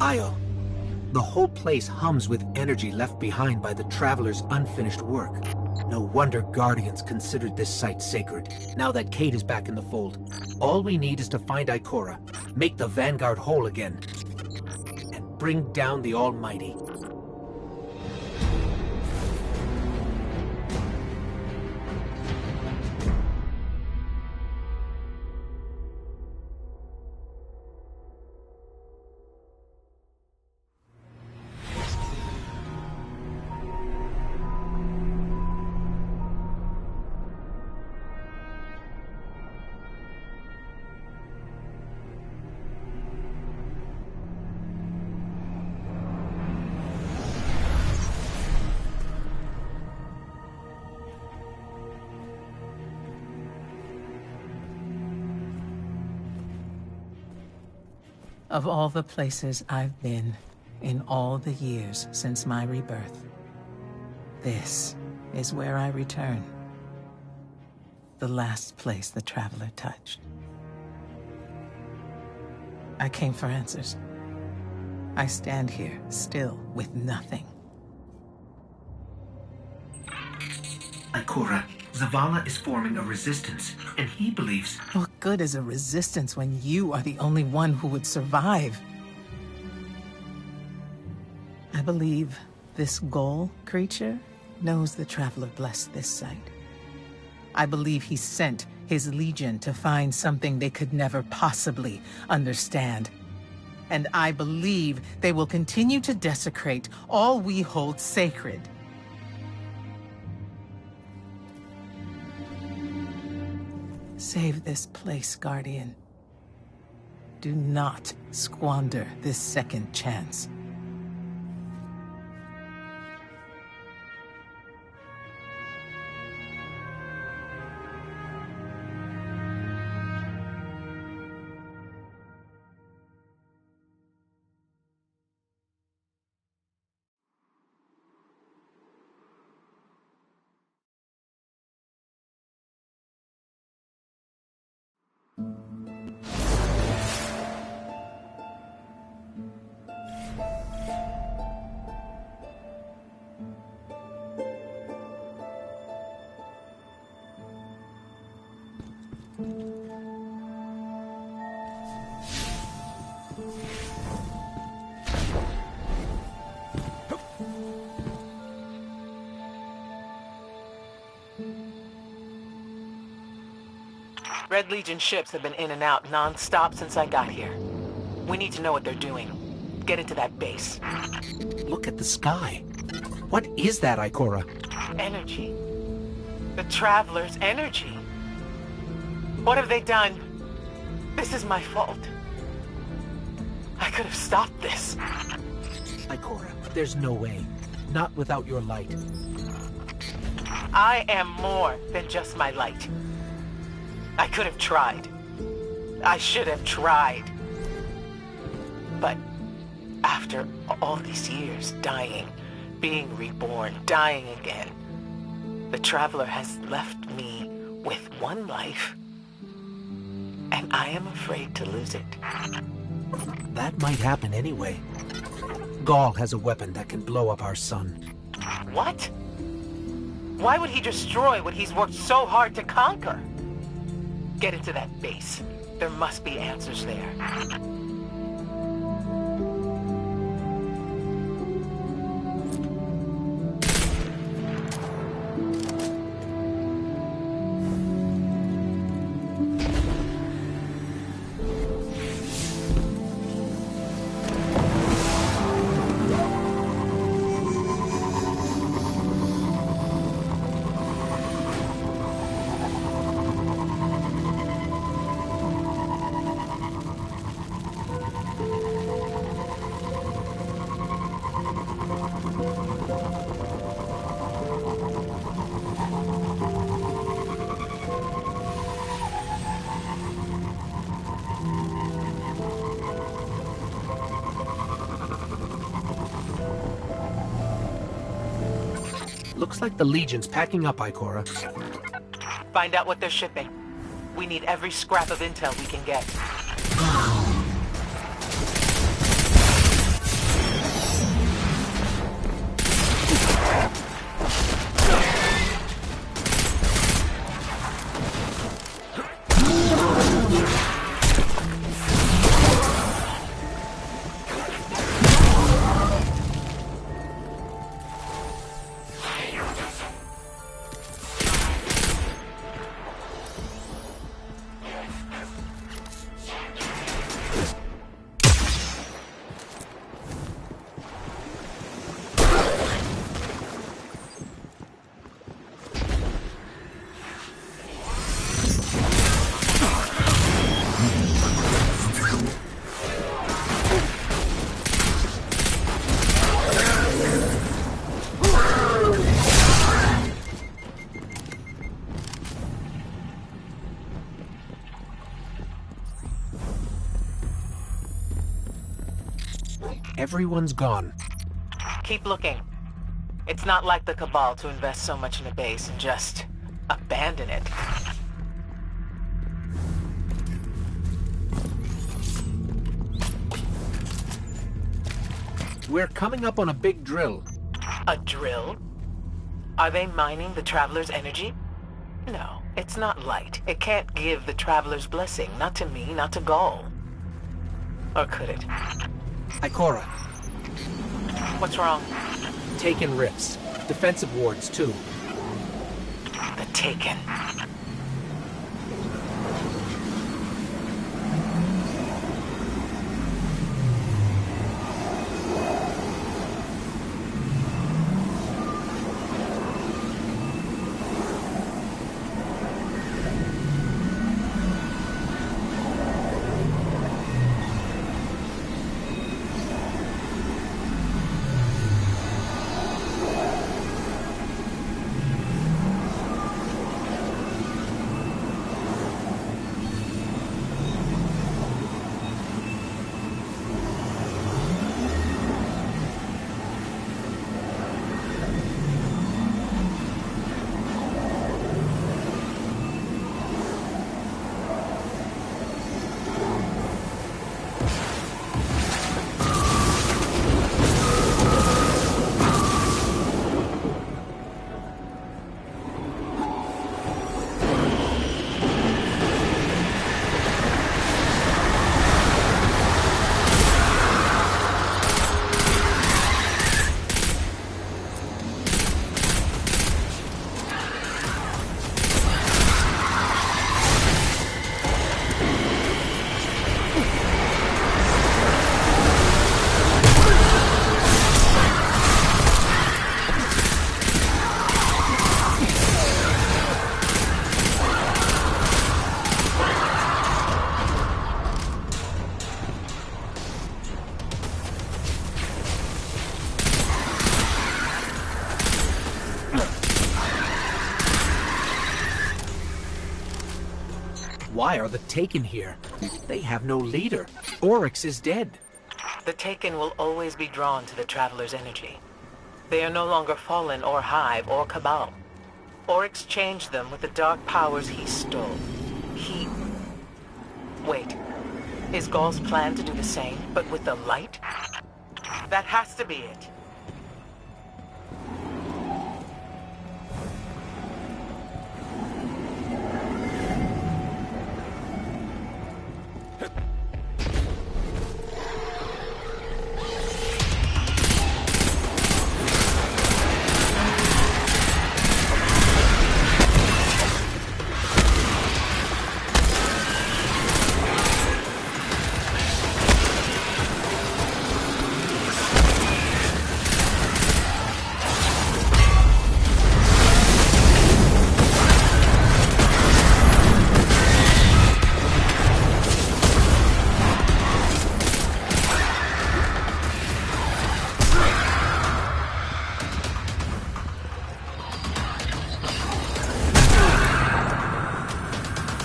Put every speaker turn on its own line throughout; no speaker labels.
Io, the whole place hums with energy left behind by the Traveler's unfinished work. No wonder Guardians considered this site sacred, now that Cait is back in the fold. All we need is to find Ikora, make the Vanguard whole again, and bring down the Almighty.
Of all the places I've been in all the years since my rebirth, this is where I return. The last place the Traveler touched. I came for answers. I stand here, still, with nothing.
Ikora, Zavala is forming a resistance, and he believes...
What good is a resistance when you are the only one who would survive? I believe this Ghoul creature knows the Traveler blessed this site. I believe he sent his Legion to find something they could never possibly understand. And I believe they will continue to desecrate all we hold sacred. Save this place, Guardian. Do not squander this second chance. Red Legion ships have been in and out non-stop since I got here. We need to know what they're doing. Get into that base.
Look at the sky. What is that, Ikora?
Energy. The Traveler's energy. What have they done? This is my fault. I could have stopped this.
Ikora, there's no way. Not without your light.
I am more than just my light. I could have tried. I should have tried. But after all these years, dying, being reborn, dying again, the Traveler has left me with one life, and I am afraid to lose it.
That might happen anyway. Ghaul has a weapon that can blow up our sun.
What? Why would he destroy what he's worked so hard to conquer? Get into that base. There must be answers there.
Looks like the Legion's packing up, Ikora.
Find out what they're shipping. We need every scrap of intel we can get.
Everyone's gone.
Keep looking. It's not like the Cabal to invest so much in a base and just abandon it.
We're coming up on a big drill.
A drill? Are they mining the Traveler's energy? No, it's not light. It can't give the Traveler's blessing. Not to me, not to Gaul. Or could it?
Ikora,
What's wrong?
Taken rifts. Defensive wards, too.
The Taken.
Why are the Taken here? They have no leader. Oryx is dead.
The Taken will always be drawn to the Traveler's energy. They are no longer Fallen or Hive or Cabal. Oryx changed them with the dark powers he stole. Wait. Is Gaul's plan to do the same, but with the light? That has to be it.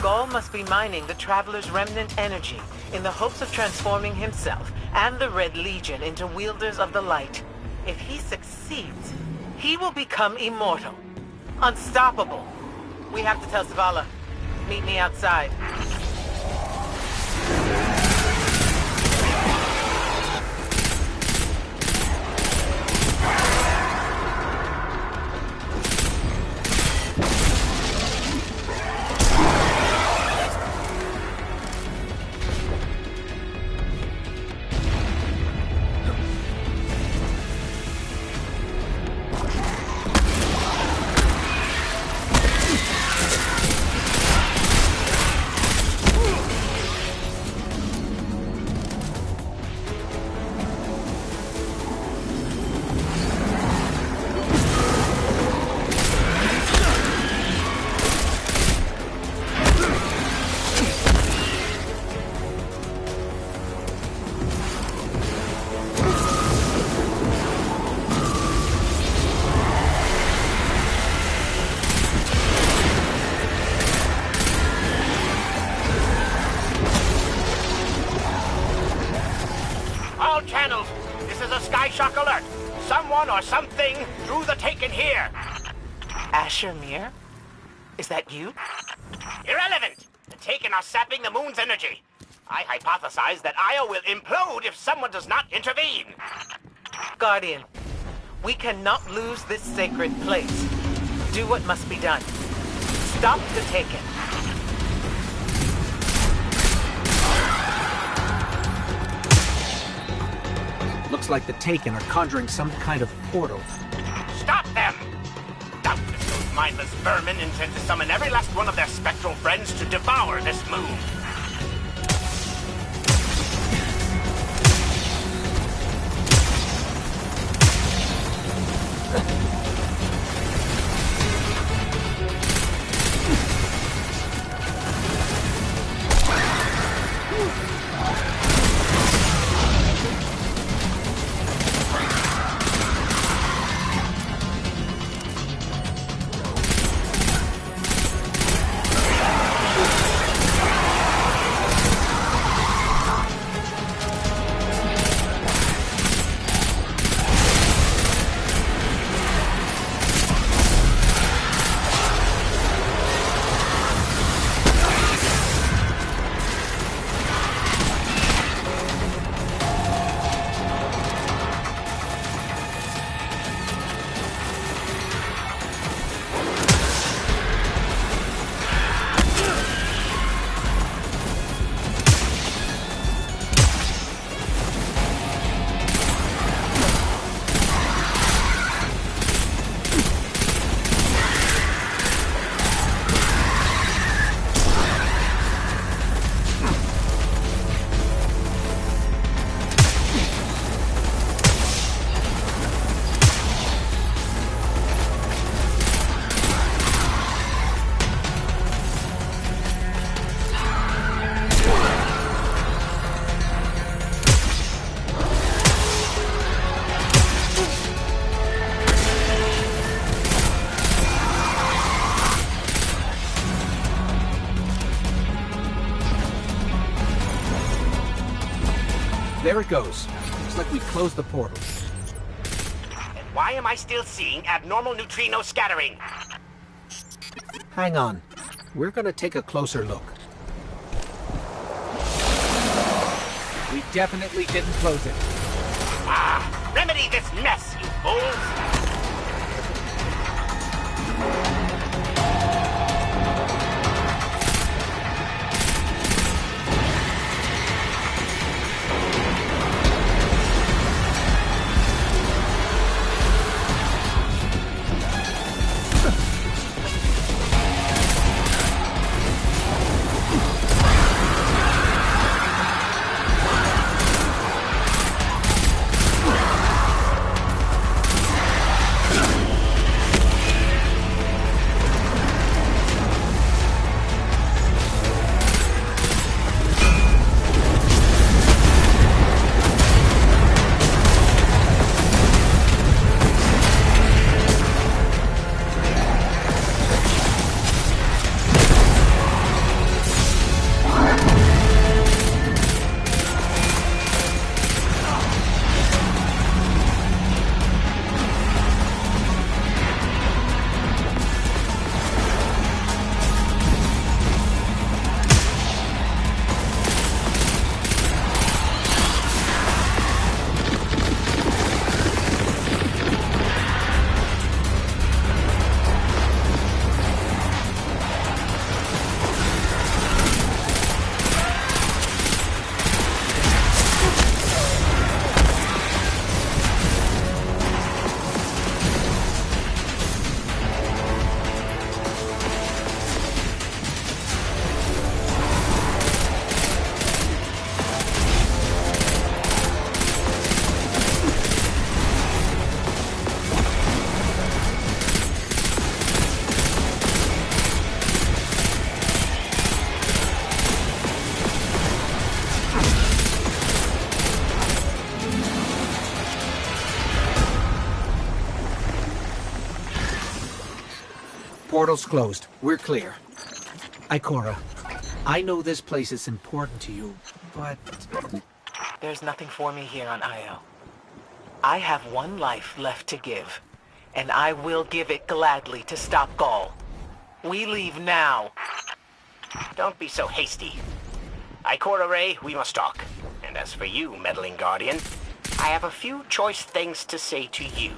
Gaul must be mining the Traveler's remnant energy in the hopes of transforming himself and the Red Legion into wielders of the light. If he succeeds, he will become immortal. Unstoppable. We have to tell Zavala. Meet me outside.
is a Skyshock alert. Someone or something threw the Taken here.
Asher Mir? Is that you?
Irrelevant. The Taken are sapping the moon's energy. I hypothesize that Io will implode if someone does not intervene.
Guardian, we cannot lose this sacred place. Do what must be done. Stop the Taken.
Looks like the Taken are conjuring some kind of portal.
Stop them! Doubtless those mindless vermin intend to summon every last one of their spectral friends to devour this moon.
There it goes. Looks like we closed the portal.
And why am I still seeing abnormal neutrino scattering?
Hang on. We're gonna take a closer look.
We definitely didn't close it.
Ah, remedy this mess, you fools!
Portal's closed. We're clear. Ikora, I know this place is important to you, but...
There's nothing for me here on Io. I have one life left to give, and I will give it gladly to stop Gaul. We leave now.
Don't be so hasty. Ikora Ray, we must talk. And as for you, meddling Guardian, I have a few choice things to say to you.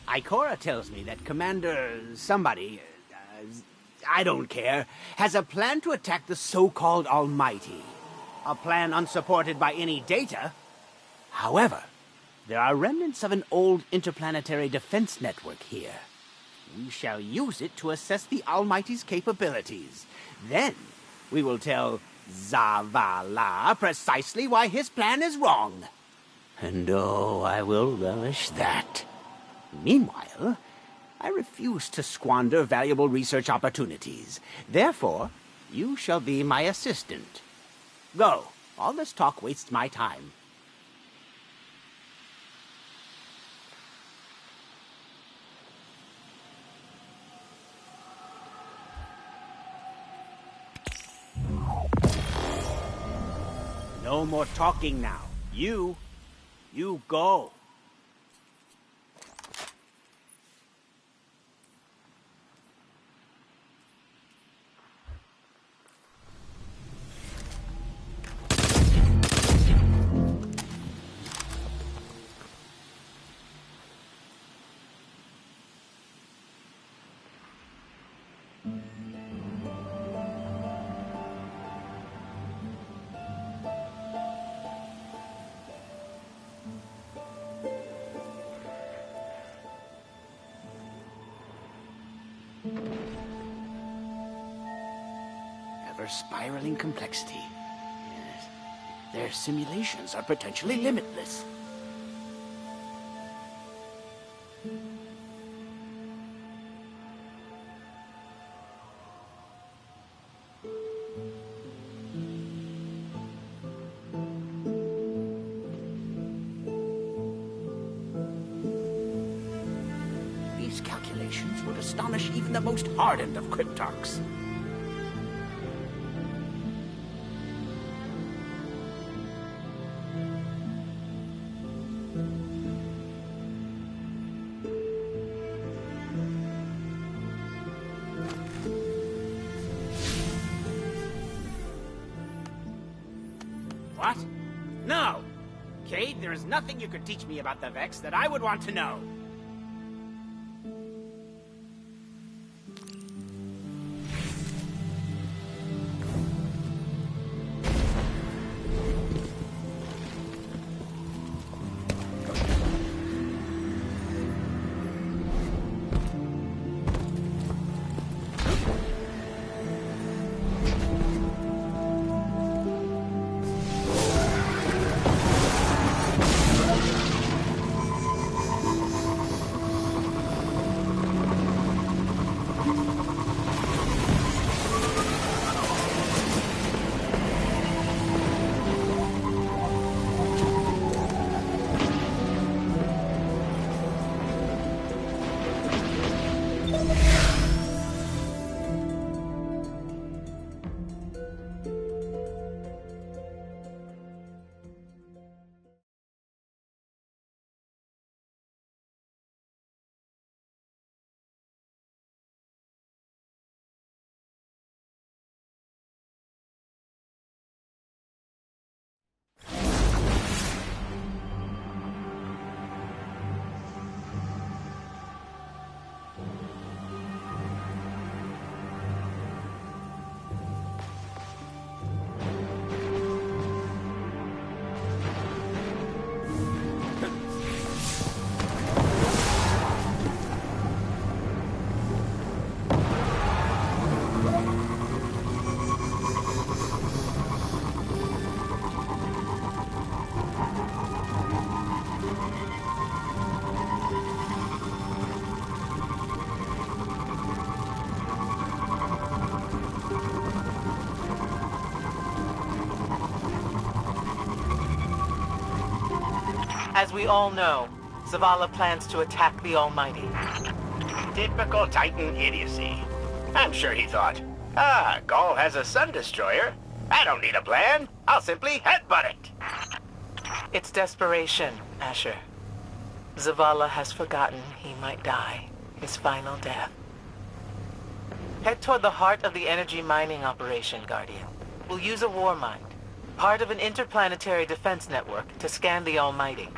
Ikora tells me that Commander somebody, I don't care, has a plan to attack the so-called Almighty. A plan unsupported by any data. However, there are remnants of an old interplanetary defense network here. We shall use it to assess the Almighty's capabilities. Then, we will tell Zavala precisely why his plan is wrong. And oh, I will relish that. Meanwhile, I refuse to squander valuable research opportunities. Therefore, you shall be my assistant. Go. All this talk wastes my time. No more talking now. You go. Ever-spiraling complexity. Yes. Their simulations are potentially limitless. These calculations would astonish even the most hardened of cryptarchs. What? No! Cade, there is nothing you could teach me about the Vex that I would want to know.
As we all know, Zavala plans to attack the Almighty.
Typical Titan idiocy. I'm sure he thought, Gaul has a Sun Destroyer. I don't need a plan. I'll simply headbutt it.
It's desperation, Asher. Zavala has forgotten he might die, his final death. Head toward the heart of the energy mining operation, Guardian. We'll use a war mind, part of an interplanetary defense network, to scan the Almighty.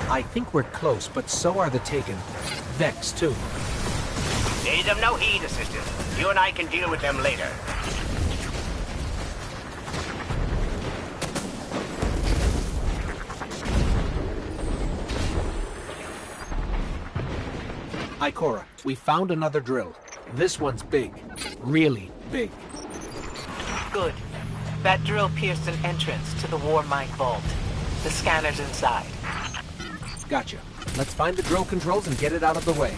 I think we're close, but so are the Taken. Vex, too.
Days of no heed, Assistant. You and I can deal with them later.
Ikora, we found another drill. This one's big. Really big.
Good. That drill pierced an entrance to the war mine vault. The scanner's inside.
Gotcha. Let's find the drill controls and get it out of the way.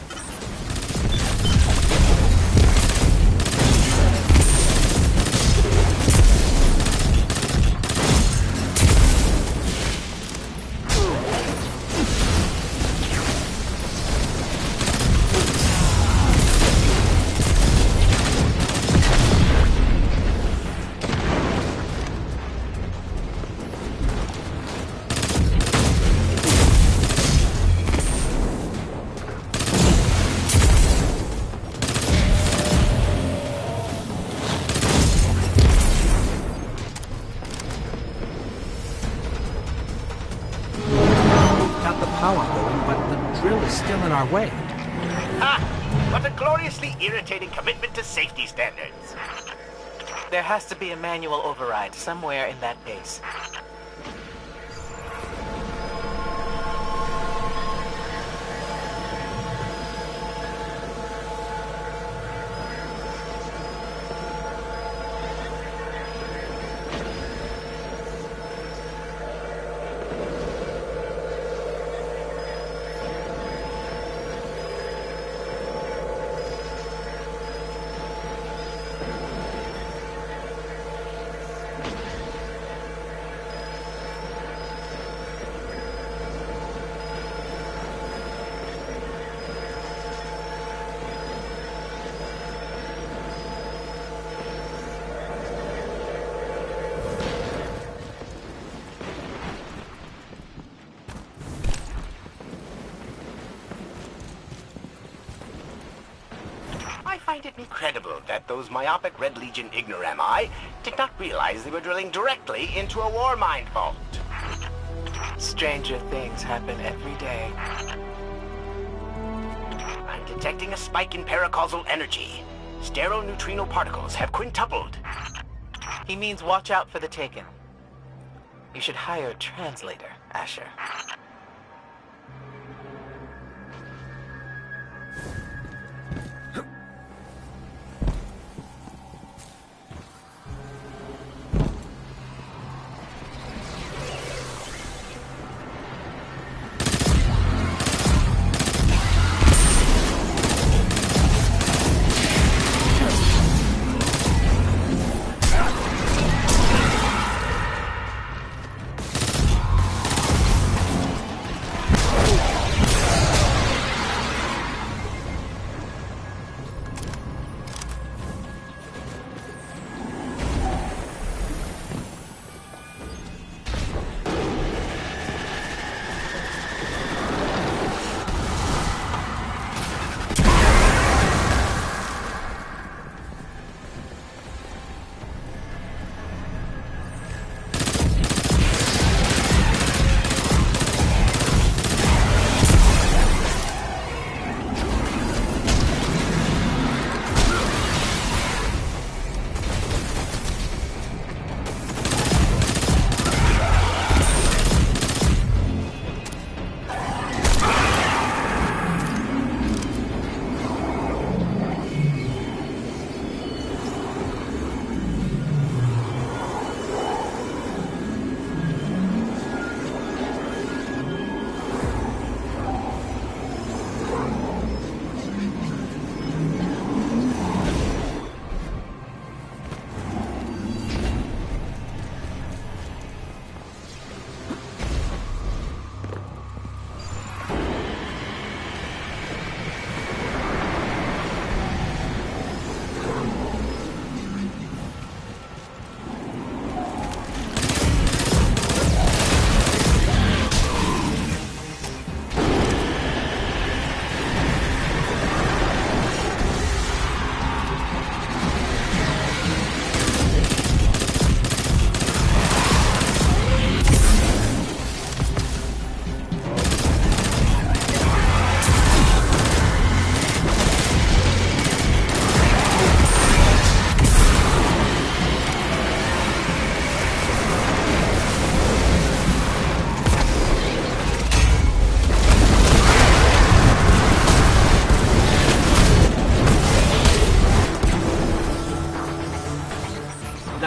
Our way.
Ha! What a gloriously irritating commitment to safety standards.
There has to be a manual override somewhere in that base.
I find it incredible that those myopic Red Legion ignorami did not realize they were drilling directly into a war mine vault.
Stranger things happen every day.
I'm detecting a spike in paracausal energy. Stereoneutrino particles have quintupled.
He means watch out for the Taken. You should hire a translator, Asher.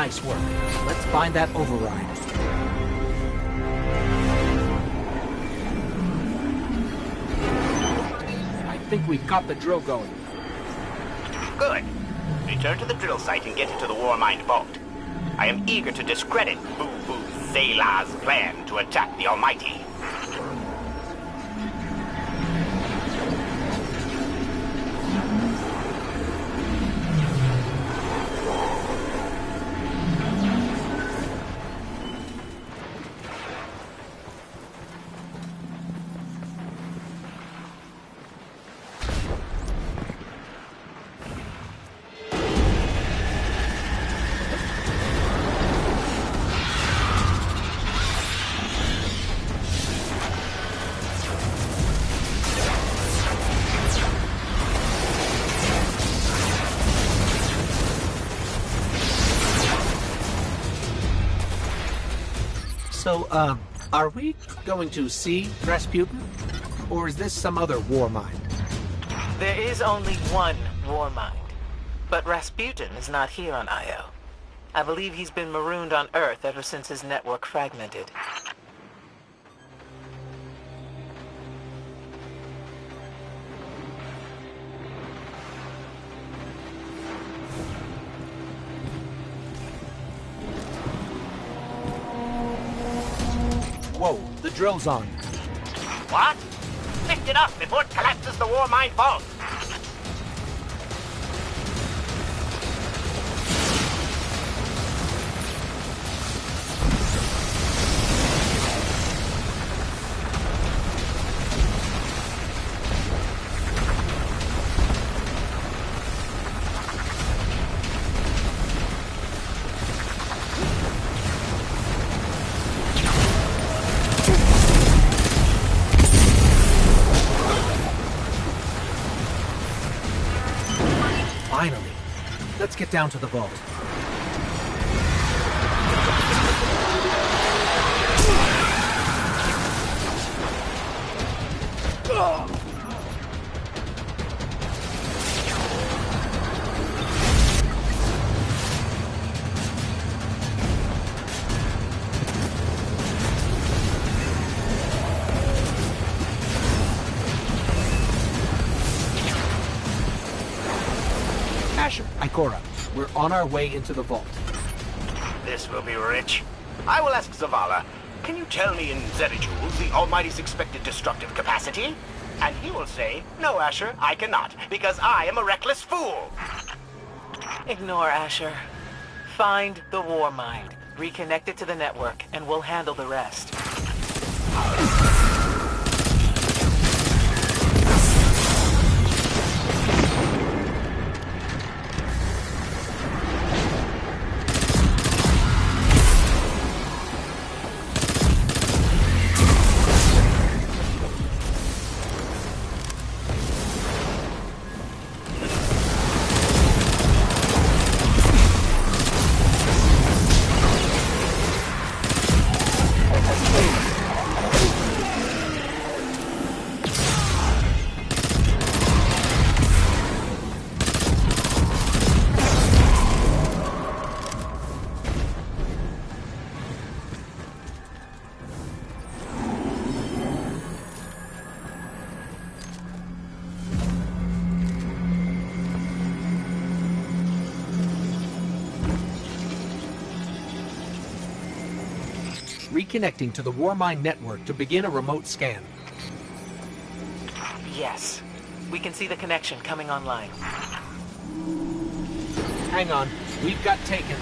Nice work. Let's find that override.
I think we've got the drill going.
Good. Return to the drill site and get into the Warmind vault. I am eager to discredit Boo-Boo Zayla's plan to attack the Almighty.
So, are we going to see Rasputin? Or is this some other war mind?
There is only one war mind. But Rasputin is not here on Io. I believe he's been marooned on Earth ever since his network fragmented.
Whoa, the drill's on.
What? Lift it up before it collapses the Warmind vault.
Finally. Let's get down to the vault. Asher, Ikora, we're on our way into the vault.
This will be rich. I will ask Zavala, can you tell me in zetajoules the Almighty's expected destructive capacity? And he will say, no, Asher, I cannot, because I am a reckless fool.
Ignore Asher. Find the war mind, reconnect it to the network, and we'll handle the rest.
Reconnecting to the Warmind network to begin a remote scan.
Yes. We can see the connection coming online.
Hang on, we've got taken.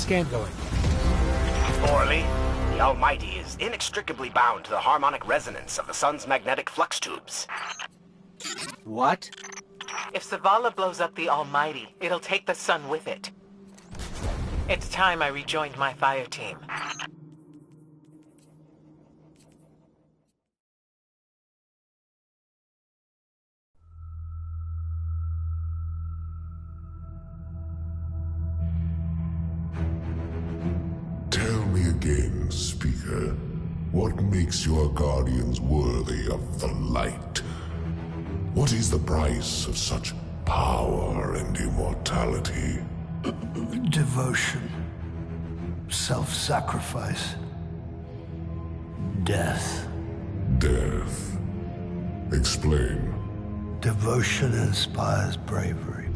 scan going?
Poorly. The Almighty is inextricably bound to the harmonic resonance of the sun's magnetic flux tubes.
What?
If Zavala blows up the Almighty, it'll take the sun with it. It's time I rejoined my fire team.
Tell me again, Speaker, what makes your guardians worthy of the light? What is the price of such power and immortality?
Devotion. Self-sacrifice. Death.
Death. Explain.
Devotion inspires bravery.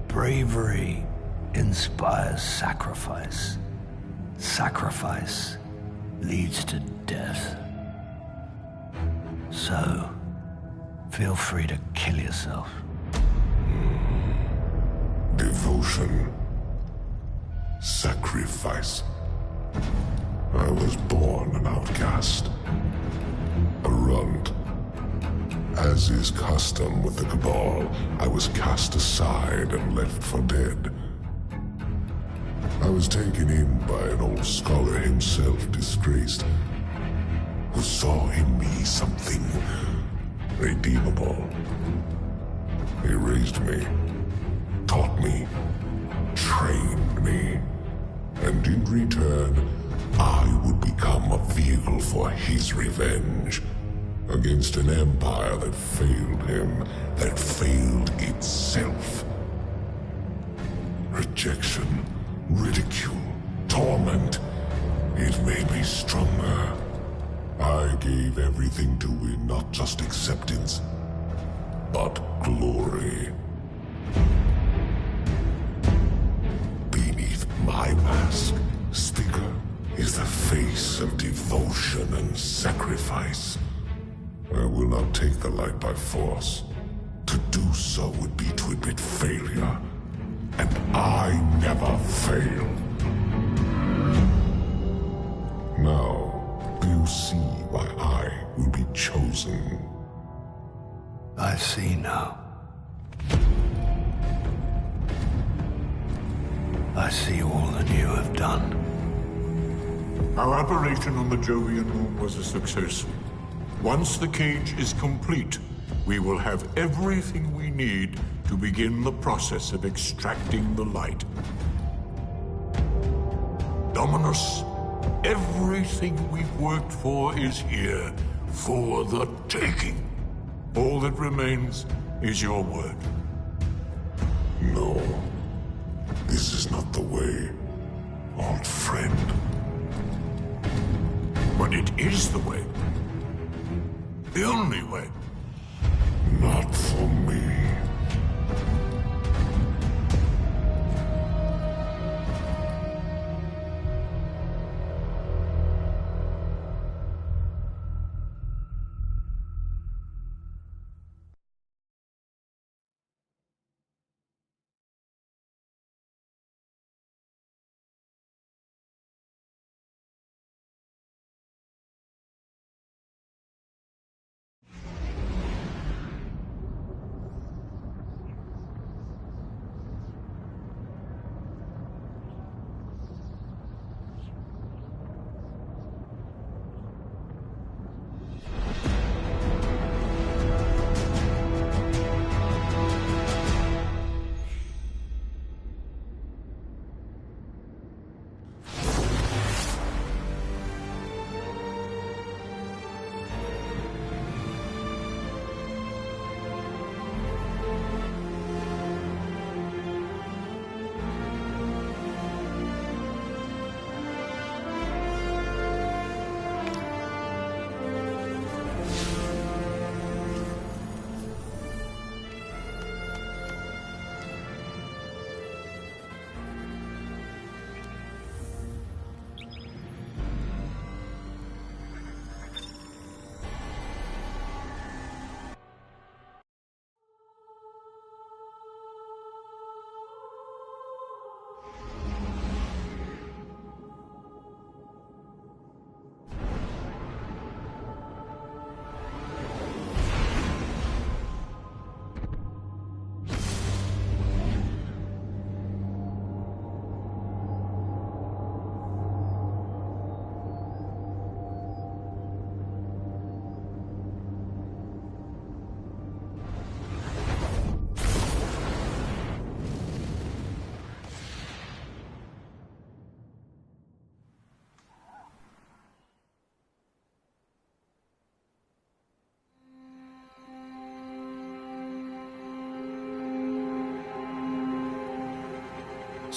Bravery inspires sacrifice. Sacrifice leads to death. So, feel free to kill yourself.
Devotion. Sacrifice. I was born an outcast. A runt. As is custom with the Cabal, I was cast aside and left for dead. I was taken in by an old scholar himself, disgraced, who saw in me something redeemable. He raised me, taught me, trained me, and in return, I would become a vehicle for his revenge against an empire that failed him, that failed itself. Rejection, ridicule, torment. It made me stronger. I gave everything to win not just acceptance, but glory. Beneath my mask, Speaker, is the face of devotion and sacrifice. I will not take the light by force. To do so would be to admit failure. And I never fail. Now, do you see why I will be chosen?
I see now. I see all that you have done.
Our operation on the Jovian moon was a success. Once the cage is complete, we will have everything we need to begin the process of extracting the light. Dominus, everything we've worked for is here, for the taking. All that remains is your word.
No. This is not the way, old friend.
But it is the way. The only way.
Not for me.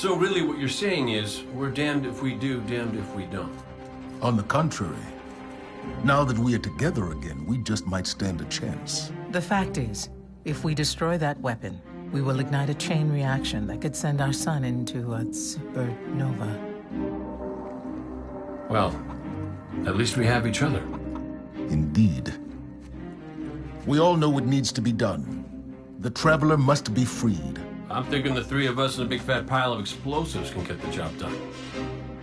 So really what you're saying is, we're damned if we do, damned if we don't.
On the contrary, now that we are together again, we just might stand a chance.
The fact is, if we destroy that weapon, we will ignite a chain reaction that could send our sun into a supernova.
Well, at least we have each other.
Indeed. We all know what needs to be done. The Traveler must be freed.
I'm thinking the three of us and a big fat pile of explosives can get the job done.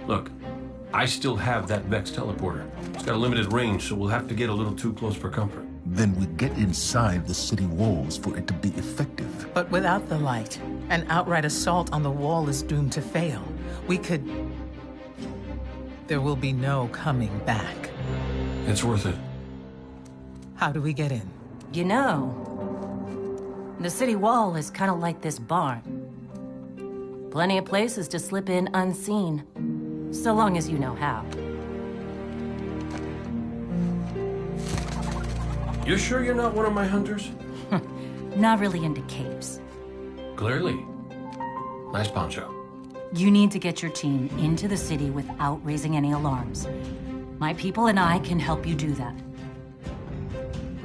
Look, I still have that Vex teleporter. It's got a limited range, so we'll have to get a little too close for comfort.
Then we get inside the city walls for it to be effective.
But without the light, an outright assault on the wall is doomed to fail. We could... There will be no coming back.
It's worth it.
How do we get in?
You know, the city wall is kind of like this barn. Plenty of places to slip in unseen, so long as you know how.
You sure you're not one of my hunters?
Not really into caves.
Clearly. Nice poncho.
You need to get your team into the city without raising any alarms. My people and I can help you do that.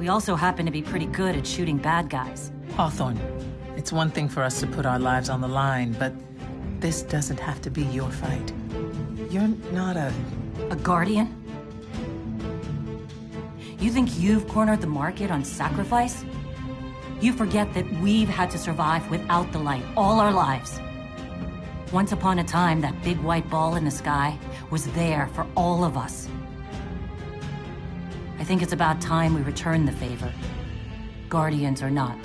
We also happen to be pretty good at shooting bad guys.
Hawthorne, it's one thing for us to put our lives on the line, but this doesn't have to be your fight. You're not a
Guardian? You think you've cornered the market on sacrifice? You forget that we've had to survive without the light all our lives. Once upon a time, that big white ball in the sky was there for all of us. I think it's about time we return the favor. Guardians or not.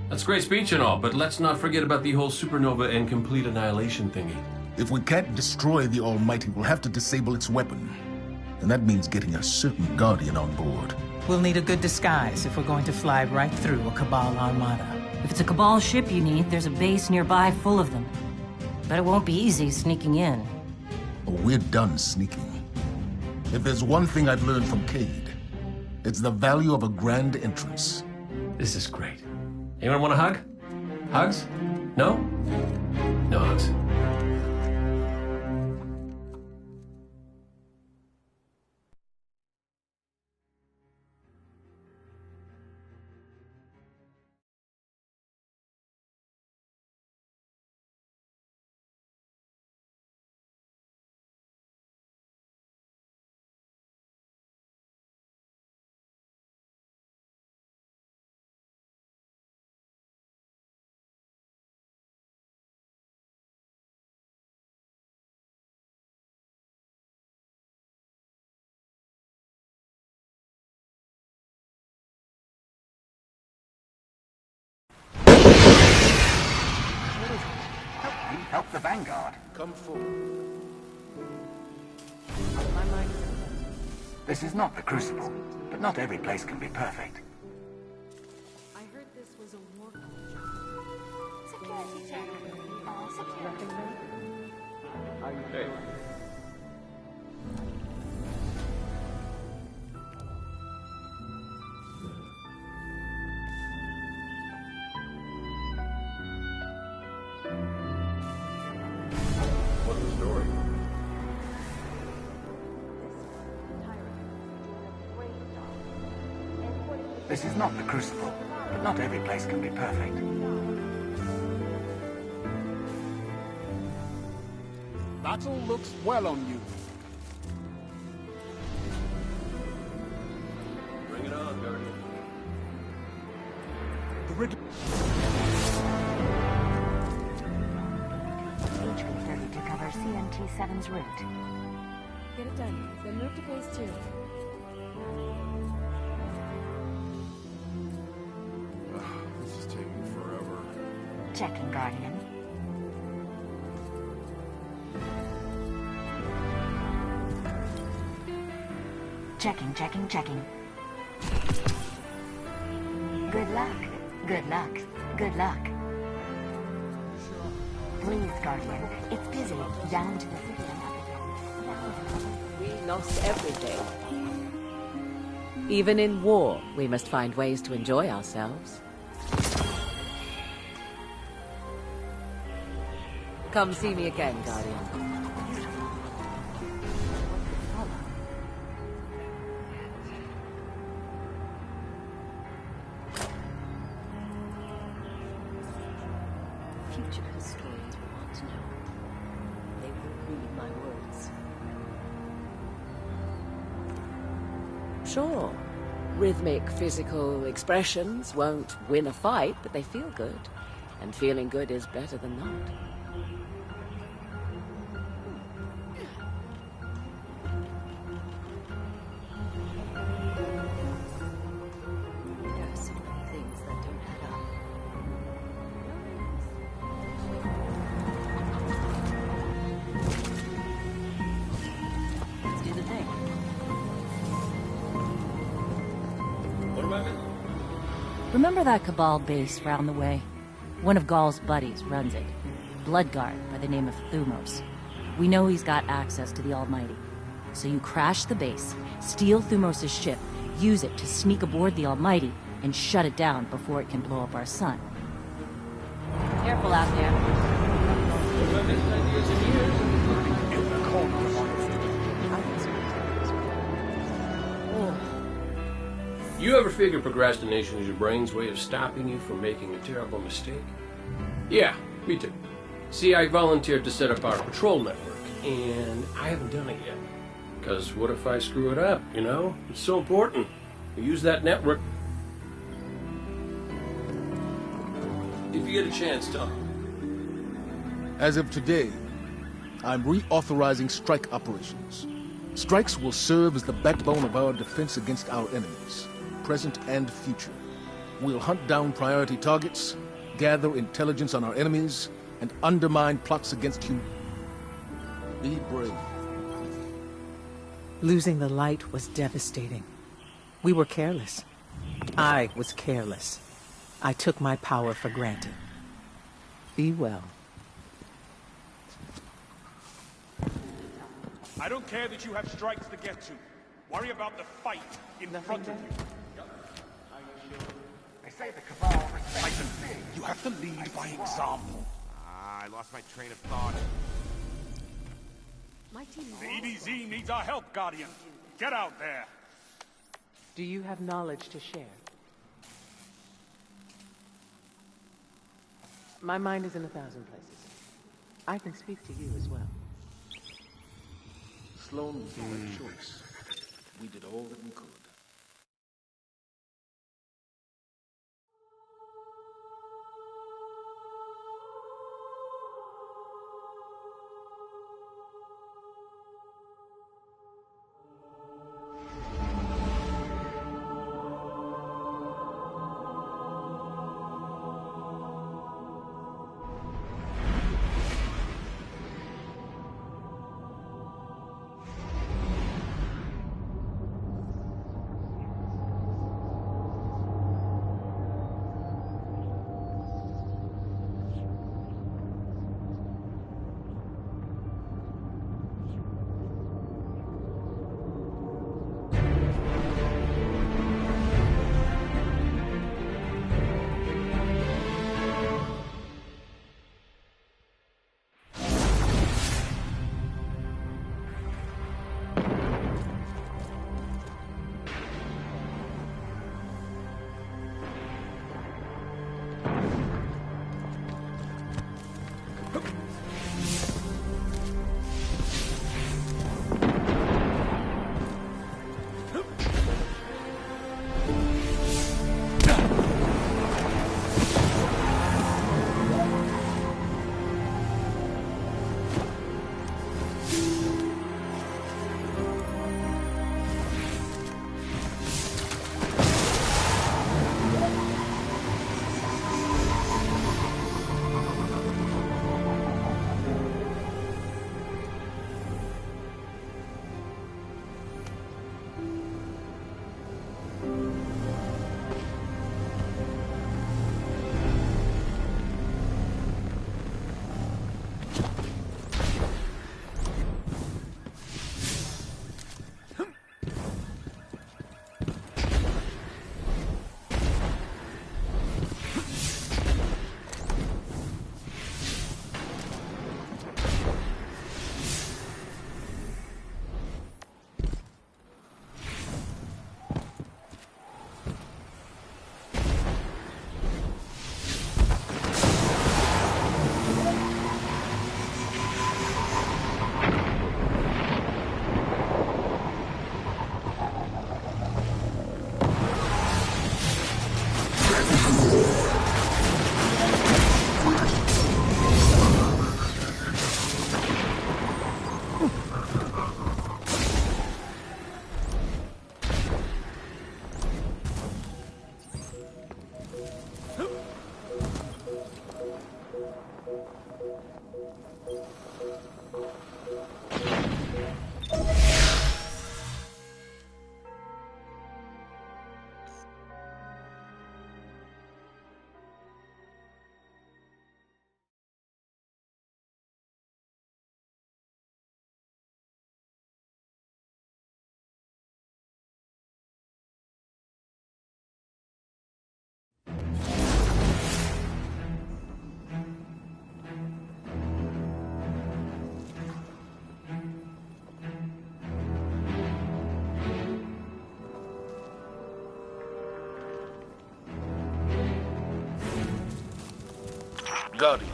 That's a great speech and all, but let's not forget about the whole supernova and complete annihilation thingy.
If we can't destroy the Almighty, we'll have to disable its weapon. And that means getting a certain Guardian on board.
We'll need a good disguise if we're going to fly right through a Cabal armada.
If it's a Cabal ship you need, there's a base nearby full of them. But it won't be easy sneaking in.
Oh, we're done sneaking. If there's one thing I've learned from Cayde, it's the value of a grand entrance.
This is great. Anyone want a hug? Hugs? No? No hugs.
Help the Vanguard.
Come forward.
This is not the Crucible, but not every place can be perfect.
I heard this was a war.
Security check. All security.
How you doing? What's the story?
This is not the Crucible, but not every place can be perfect.
Battle looks well on you.
Bring it on, Guardian.
The Ridley...
HP-30 to cover CMT-7's route.
Get it done. Then move to phase 2.
This is taking forever.
Checking, Guardian. Checking. Good luck. Good luck. Please, Guardian. It's busy. Down to the city.
We lost everything. Even in war, we must find ways to enjoy ourselves. Come see me again, Guardian.
Future historians will want to know. They will read my words.
Sure. Rhythmic physical expressions won't win a fight, but they feel good. And feeling good is better than not.
There are so many things that don't add up. Let's do the thing.
What about it?
Remember that Cabal base round the way? One of Gaul's buddies runs it. Bloodguard by the name of Thumos. We know he's got access to the Almighty. So you crash the base, steal Thumos' ship, use it to sneak aboard the Almighty, and shut it down before it can blow up our sun. Careful out there.
You ever figure procrastination is your brain's way of stopping you from making a terrible mistake? Yeah, me too. See, I volunteered to set up our patrol network, and I haven't done it yet. Because what if I screw it up, you know? It's so important. We use that network. If you get a chance, Tom.
As of today, I'm reauthorizing strike operations. Strikes will serve as the backbone of our defense against our enemies, present and future. We'll hunt down priority targets, gather intelligence on our enemies, and undermine plots against human. Be brave.
Losing the light was devastating. We were careless. I was careless. I took my power for granted. Be well.
I don't care that you have strikes to get to. Worry about the fight in front of you.
They say the Cabal respects
Titan, you have to lead by example.
I lost my train of thought.
My team
The EDZ needs our help, Guardian. Get out there.
Do you have knowledge to share? My mind is in 1,000 places. I can speak to you as well.
Sloan was the right choice. We did all that we could.
Guardian,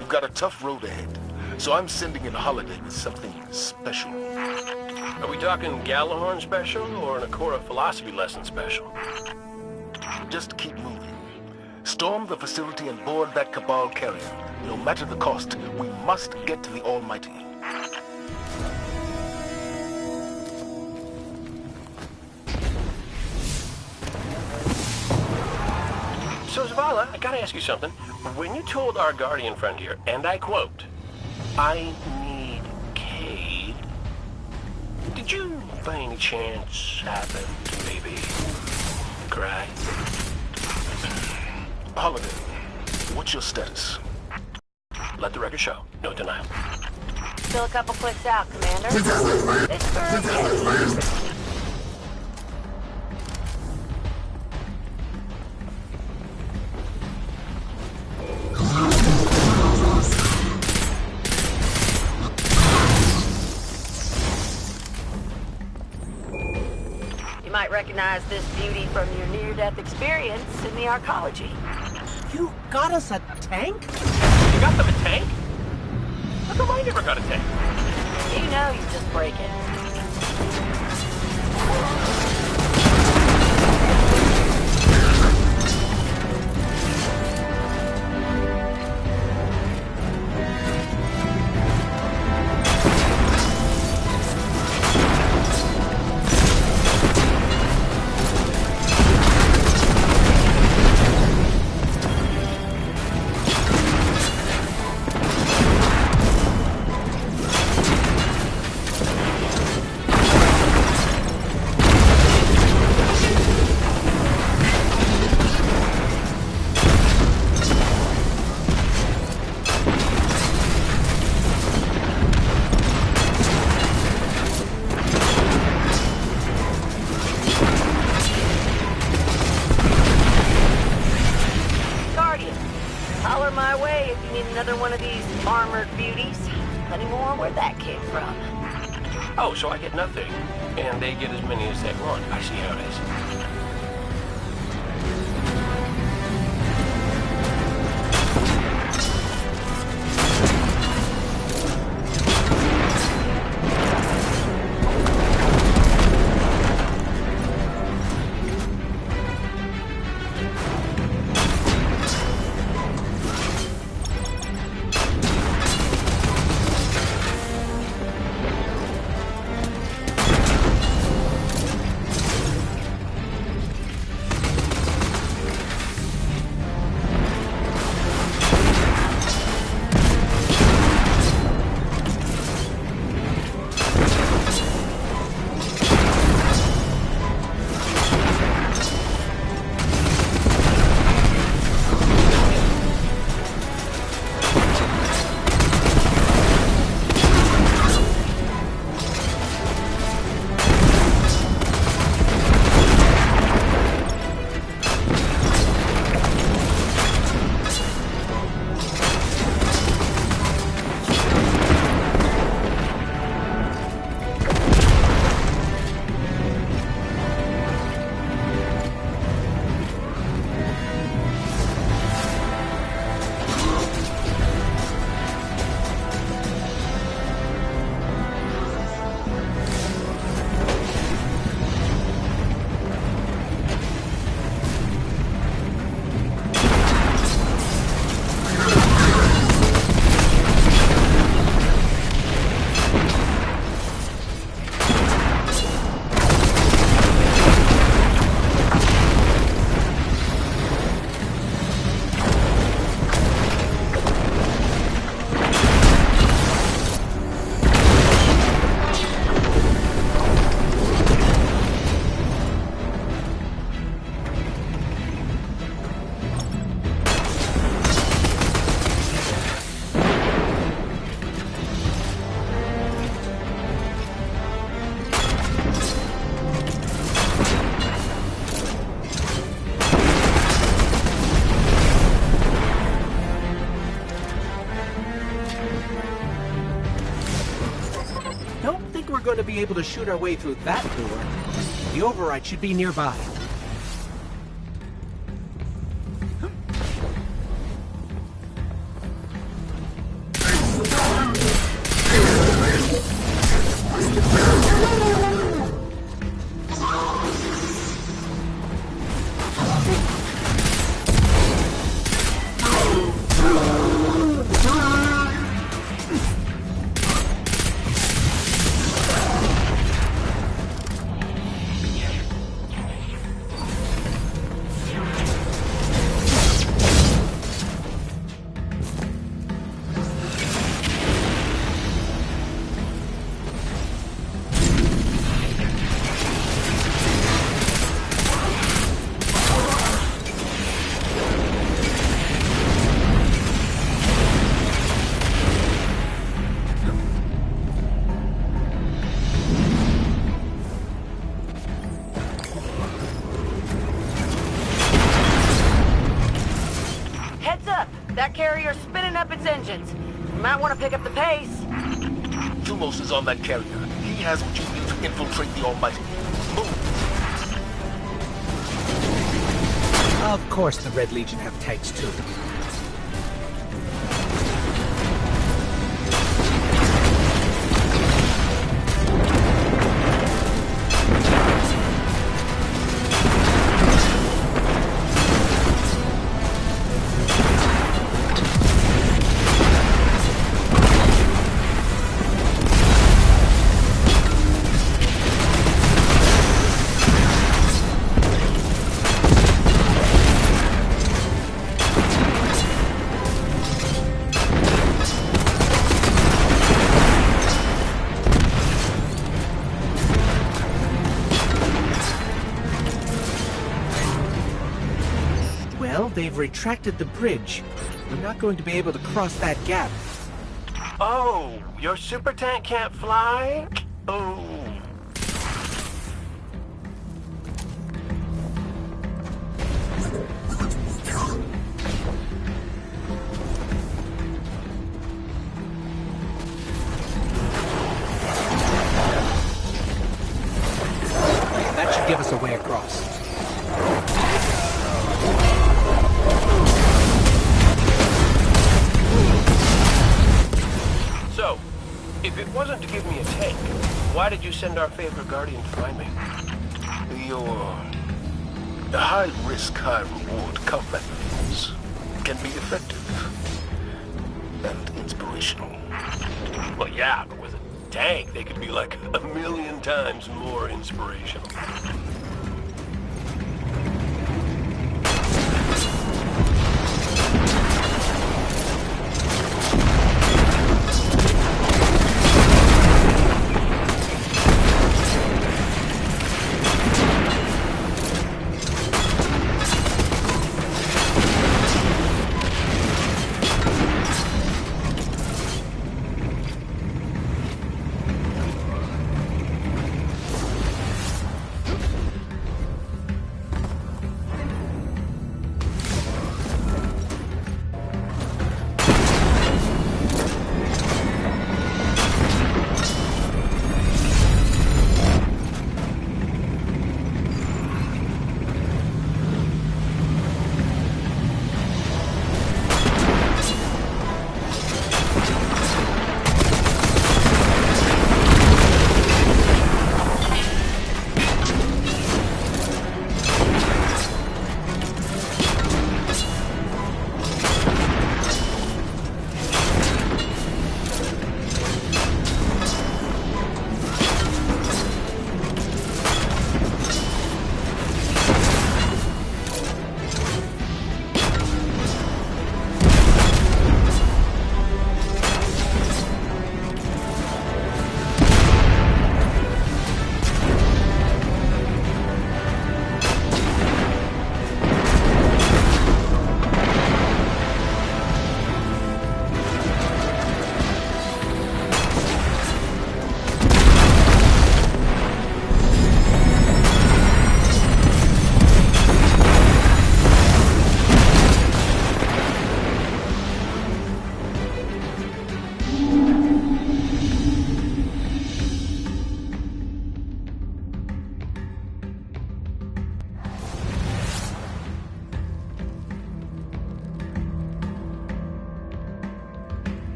you've got a tough road ahead, so I'm sending in Holiday with something special.
Are we talking Gallahorn special or an Ikora philosophy lesson special?
Just keep moving. Storm the facility and board that Cabal carrier. No matter the cost, we must get to the Almighty.
So, Zavala, I gotta ask you something. When you told our Guardian friend here, and I quote, "I need Cayde," did you, by any chance, happen to maybe cry?
Holiday, what's your status?
Let the record show. No denial.
Still a couple clicks out, Commander. This bird You might recognize this beauty from your near-death experience in the arcology.
You got us a tank?
You got them a tank? How come I never got a tank?
You know you just break it. Another one of these armored beauties. Plenty more where that came from.
Oh, so I get nothing, and they get as many as they want. I see how it is.
Going to be able to shoot our way through that door. The override should be nearby.
That carrier's spinning up its engines. You might want to pick up the pace.
Thumos is on that carrier. He has what you need to infiltrate the Almighty. Move!
Of course the Red Legion have tanks too. Well, they've retracted the bridge. We're not going to be able to cross that gap.
Oh, your super tank can't fly? Oh.
That should give us a way across.
So, if it wasn't to give me a tank, why did you send our favorite Guardian to find me?
The high-risk, high-reward combat moves can be effective and inspirational.
Well, yeah, but with a tank, they could be like 1,000,000 times more inspirational.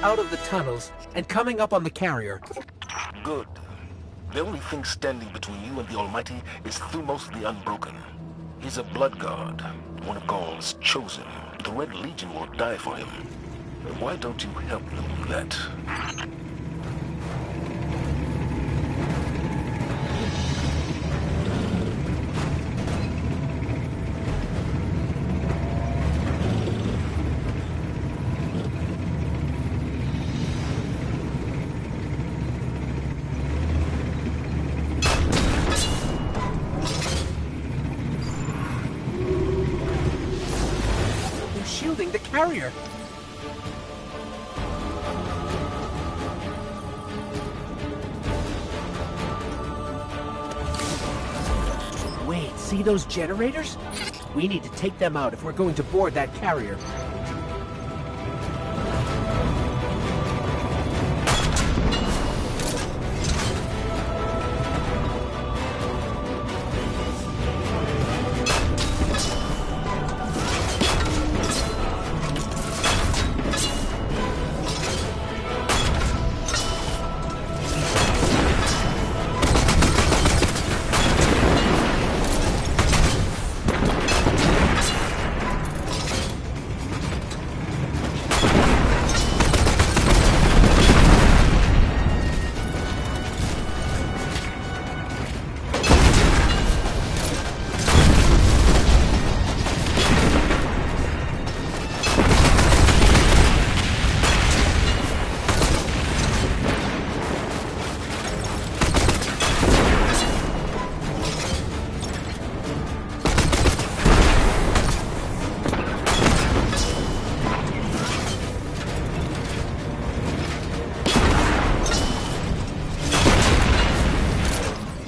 out of the tunnels and coming up on the carrier.
Good. The only thing standing between you and the Almighty is Thumos the Unbroken. He's a blood god, one of Gaul's chosen. The Red Legion will die for him. Why don't you help them with that?
They're shielding the carrier. Wait, see those generators? We need to take them out if we're going to board that carrier.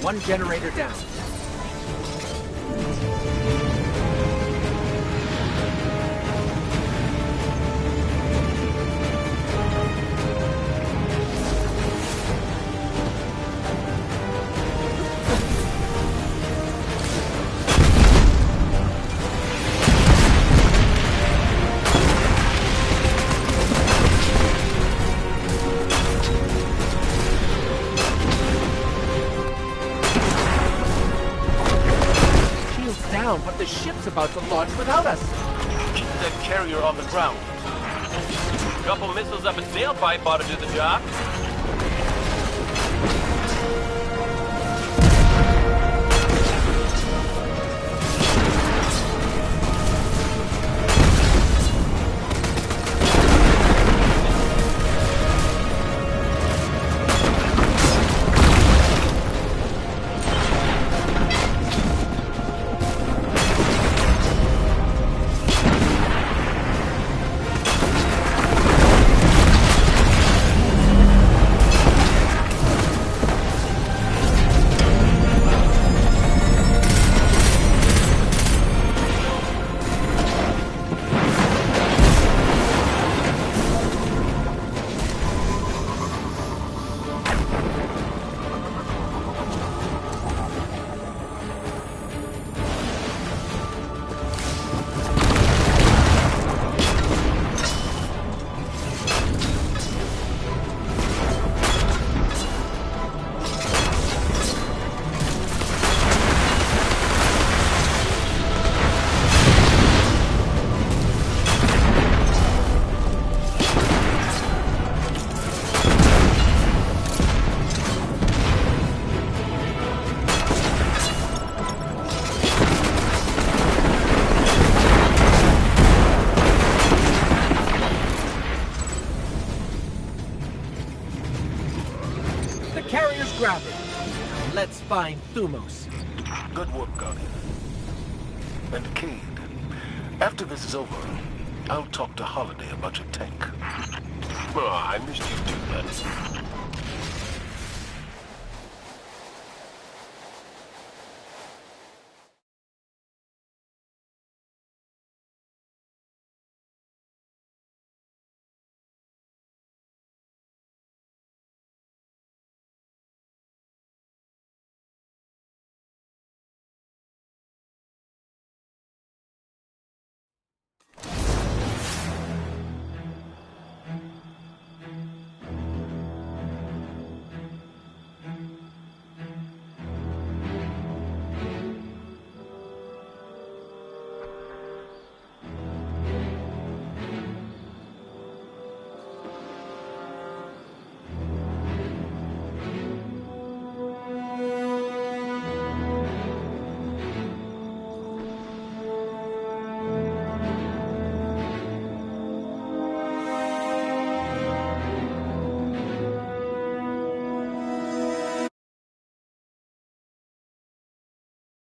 One generator down. But the ship's about to launch without us.
Keep that carrier on the ground. A couple missiles up its tailpipe ought to do the job.
Carrier's grounded. Let's find Thumos.
Good work, Guardian. And Cade, after this is over, I'll talk to Holiday about your tank.
Oh, I missed you too, man.